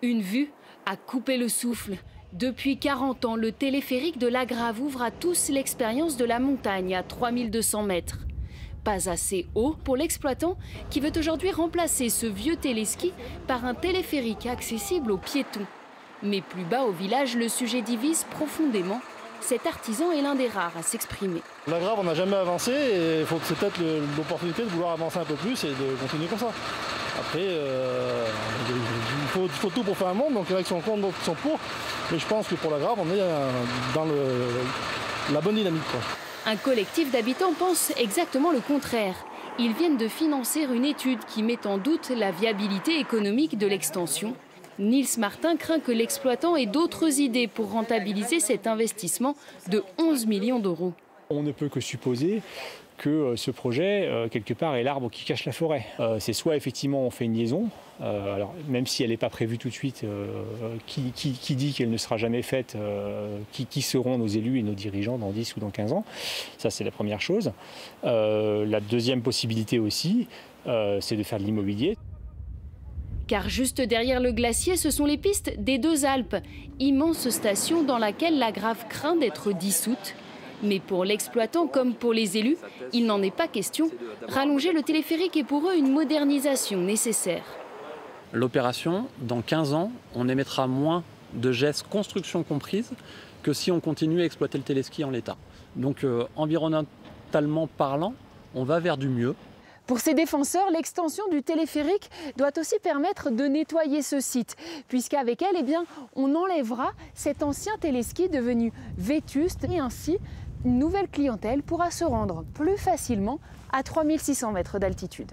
Une vue à couper le souffle. Depuis 40 ans, le téléphérique de l'Agrave ouvre à tous l'expérience de la montagne à 3200 mètres. Pas assez haut pour l'exploitant qui veut aujourd'hui remplacer ce vieux téléski par un téléphérique accessible aux piétons. Mais plus bas au village, le sujet divise profondément. Cet artisan est l'un des rares à s'exprimer. L'Agrave, on n'a jamais avancé et c'est peut-être l'opportunité de vouloir avancer un peu plus et de continuer comme ça. Après, il faut tout pour faire un monde, donc il y en a qui sont contre, d'autres qui sont pour. Mais je pense que pour l'Agrave, on est dans la bonne dynamique, quoi. Un collectif d'habitants pense exactement le contraire. Ils viennent de financer une étude qui met en doute la viabilité économique de l'extension. Nils Martin craint que l'exploitant ait d'autres idées pour rentabiliser cet investissement de 11 millions d'euros. On ne peut que supposer que ce projet, quelque part, est l'arbre qui cache la forêt. C'est soit effectivement on fait une liaison, alors même si elle n'est pas prévue tout de suite, qui dit qu'elle ne sera jamais faite, qui seront nos élus et nos dirigeants dans 10 ou dans 15 ans. Ça, c'est la première chose. La deuxième possibilité aussi, c'est de faire de l'immobilier. Car juste derrière le glacier, ce sont les pistes des Deux Alpes, immense station dans laquelle l'Agrave craint d'être dissoute. Mais pour l'exploitant comme pour les élus, il n'en est pas question. Rallonger le téléphérique est pour eux une modernisation nécessaire. L'opération, dans 15 ans, on émettra moins de gestes construction comprise que si on continue à exploiter le téléski en l'état. Donc environnementalement parlant, on va vers du mieux. Pour ses défenseurs, l'extension du téléphérique doit aussi permettre de nettoyer ce site, puisqu'avec elle, on enlèvera cet ancien téléski devenu vétuste et ainsi, une nouvelle clientèle pourra se rendre plus facilement à 3600 mètres d'altitude.